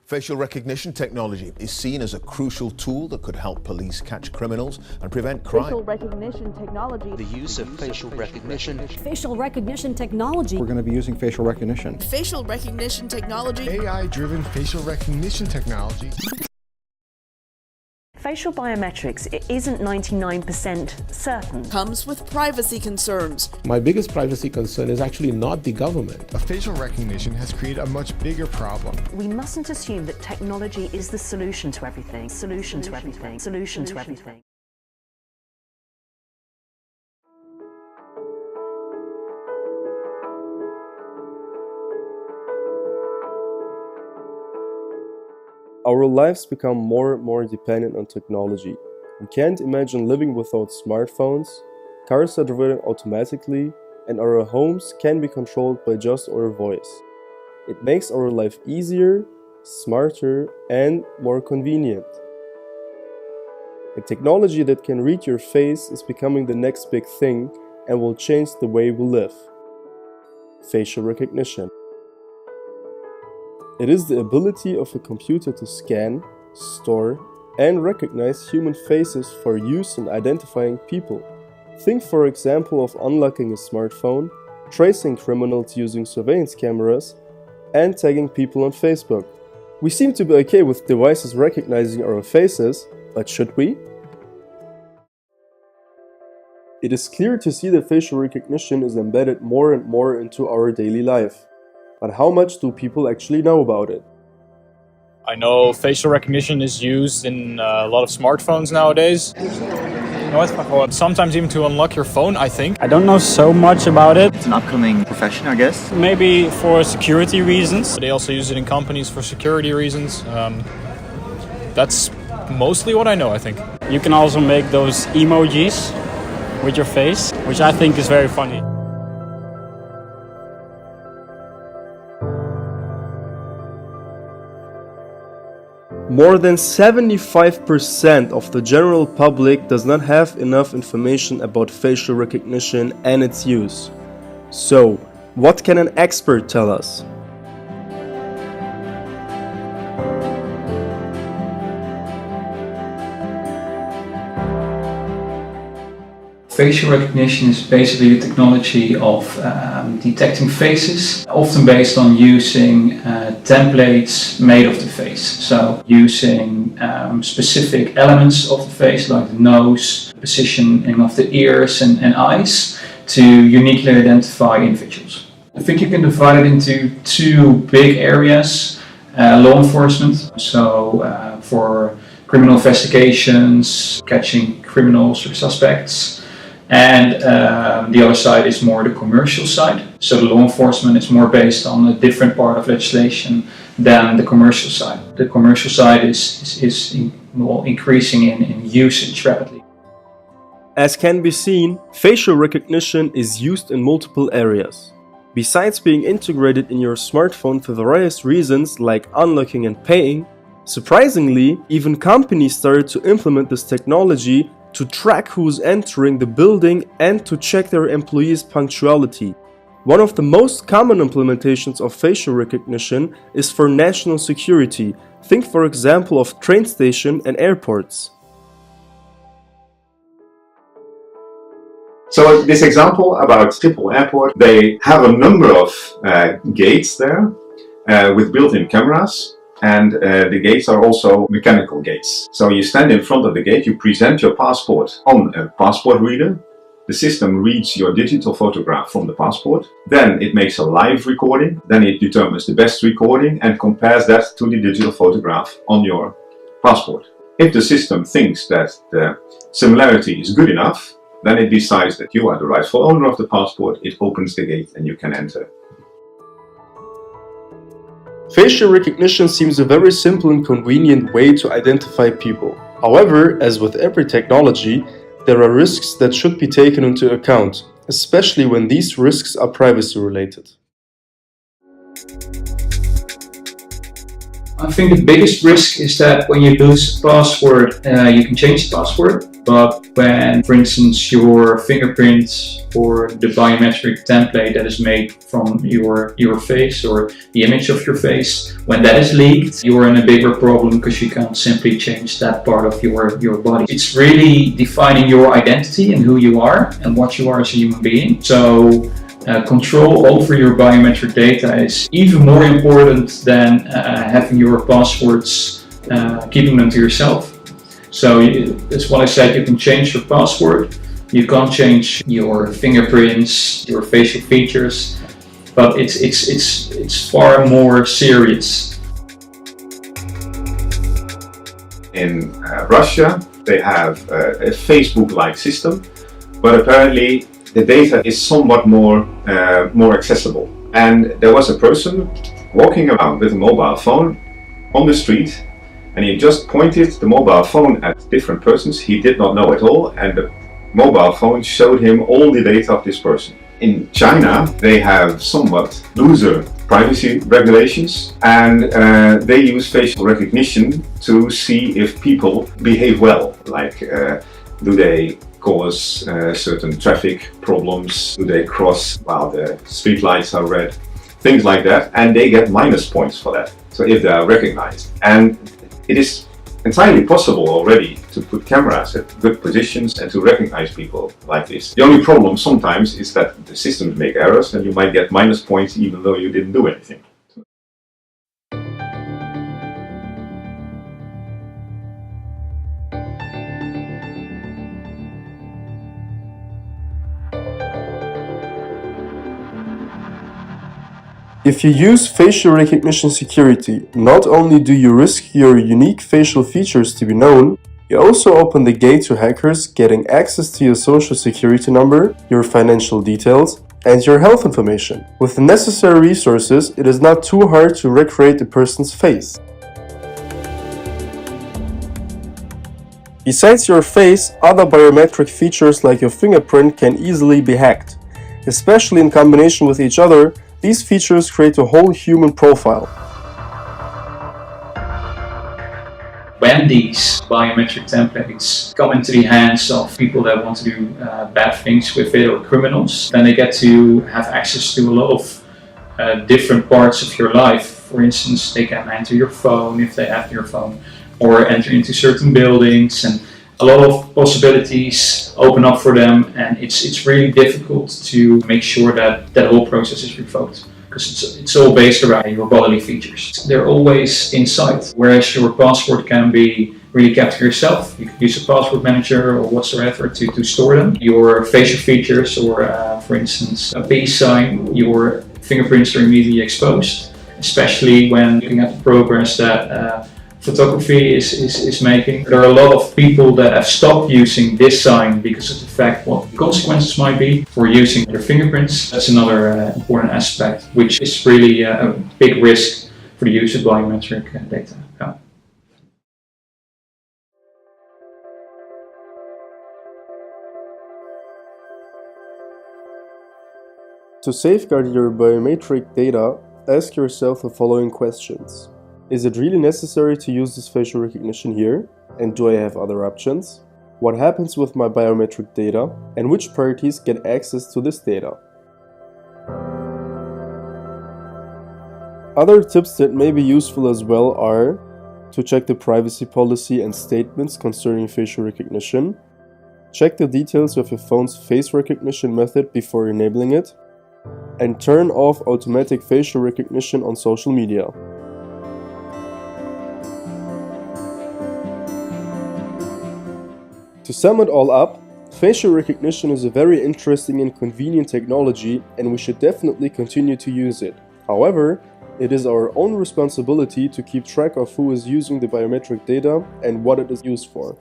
Facial recognition technology is seen as a crucial tool that could help police catch criminals and prevent crime. Facial recognition technology. The use of facial recognition. Facial recognition technology. We're going to be using facial recognition. Facial recognition technology. AI-driven facial recognition technology. Facial biometrics, it isn't 99% certain. Comes with privacy concerns. My biggest privacy concern is actually not the government. Facial recognition has created a much bigger problem. We mustn't assume that technology is the solution to everything. Solution to everything. Solution to everything. Our lives become more and more dependent on technology. We can't imagine living without smartphones, cars are driven automatically, and our homes can be controlled by just our voice. It makes our life easier, smarter, and more convenient. A technology that can read your face is becoming the next big thing and will change the way we live. Facial recognition. It is the ability of a computer to scan, store, and recognize human faces for use in identifying people. Think for example of unlocking a smartphone, tracing criminals using surveillance cameras, and tagging people on Facebook. We seem to be okay with devices recognizing our faces, but should we? It is clear to see that facial recognition is embedded more and more into our daily life. But how much do people actually know about it? I know facial recognition is used in a lot of smartphones nowadays. Sometimes even to unlock your phone, I think. I don't know so much about it. It's an upcoming profession, I guess. Maybe for security reasons. They also use it in companies for security reasons. That's mostly what I know, I think. You can also make those emojis with your face, which I think is very funny. More than 75% of the general public does not have enough information about facial recognition and its use. So, what can an expert tell us? Facial recognition is basically the technology of detecting faces, often based on using templates made of the face. So using specific elements of the face, like the nose, positioning of the ears and eyes, to uniquely identify individuals. I think you can divide it into two big areas. Law enforcement, so for criminal investigations, catching criminals or suspects. And the other side is more the commercial side. So the law enforcement is more based on a different part of legislation than the commercial side. The commercial side is increasing in usage rapidly. As can be seen, facial recognition is used in multiple areas. Besides being integrated in your smartphone for various reasons like unlocking and paying, surprisingly, even companies started to implement this technology to track who's entering the building and to check their employees' punctuality. One of the most common implementations of facial recognition is for national security. Think for example of train stations and airports. So this example about Schiphol Airport, they have a number of gates there with built-in cameras. And the gates are also mechanical gates. So you stand in front of the gate, you present your passport on a passport reader. The system reads your digital photograph from the passport. Then it makes a live recording. Then it determines the best recording and compares that to the digital photograph on your passport. If the system thinks that the similarity is good enough, then it decides that you are the rightful owner of the passport. It opens the gate and you can enter. Facial recognition seems a very simple and convenient way to identify people. However, as with every technology, there are risks that should be taken into account, especially when these risks are privacy related. I think the biggest risk is that when you lose a password, you can change the password, But when, for instance, your fingerprint or the biometric template that is made from your face or the image of your face, when that is leaked, you're in a bigger problem because you can't simply change that part of your body. It's really defining your identity and who you are and what you are as a human being. So control over your biometric data is even more important than having your passwords, keeping them to yourself. So that's what I said, you can change your password, you can't change your fingerprints, your facial features, but it's far more serious. In Russia, they have a Facebook-like system, but apparently the data is somewhat more accessible. And there was a person walking around with a mobile phone on the street, and he just pointed the mobile phone at different persons he did not know at all, and the mobile phone showed him all the data of this person. In China, they have somewhat looser privacy regulations, and they use facial recognition to see if people behave well, like do they cause certain traffic problems, do they cross while the street lights are red, things like that, and they get minus points for that, so if they are recognized. And it is entirely possible already to put cameras at good positions and to recognize people like this. The only problem sometimes is that the systems make errors and you might get minus points even though you didn't do anything. If you use facial recognition security, not only do you risk your unique facial features to be known, you also open the gate to hackers getting access to your social security number, your financial details, and your health information. With the necessary resources, it is not too hard to recreate a person's face. Besides your face, other biometric features like your fingerprint can easily be hacked. Especially in combination with each other, these features create a whole human profile. When these biometric templates come into the hands of people that want to do bad things with it or criminals, then they get to have access to a lot of different parts of your life. For instance, they can enter your phone if they have your phone, or enter into certain buildings, and a lot of possibilities open up for them, and it's really difficult to make sure that that whole process is revoked, because it's all based around your bodily features. They're always inside, whereas your password can be really kept to yourself. You can use a password manager or whatsoever to store them. Your facial features, or for instance a peace sign, your fingerprints are immediately exposed, especially when looking at the progress that photography is making. There are a lot of people that have stopped using this sign because of the fact what the consequences might be for using their fingerprints. That's another important aspect, which is really a big risk for the use of biometric data. Yeah. To safeguard your biometric data, ask yourself the following questions. Is it really necessary to use this facial recognition here? And do I have other options? What happens with my biometric data? And which parties get access to this data? Other tips that may be useful as well are to check the privacy policy and statements concerning facial recognition, check the details of your phone's face recognition method before enabling it, and turn off automatic facial recognition on social media. To sum it all up, facial recognition is a very interesting and convenient technology, and we should definitely continue to use it. However, it is our own responsibility to keep track of who is using the biometric data and what it is used for.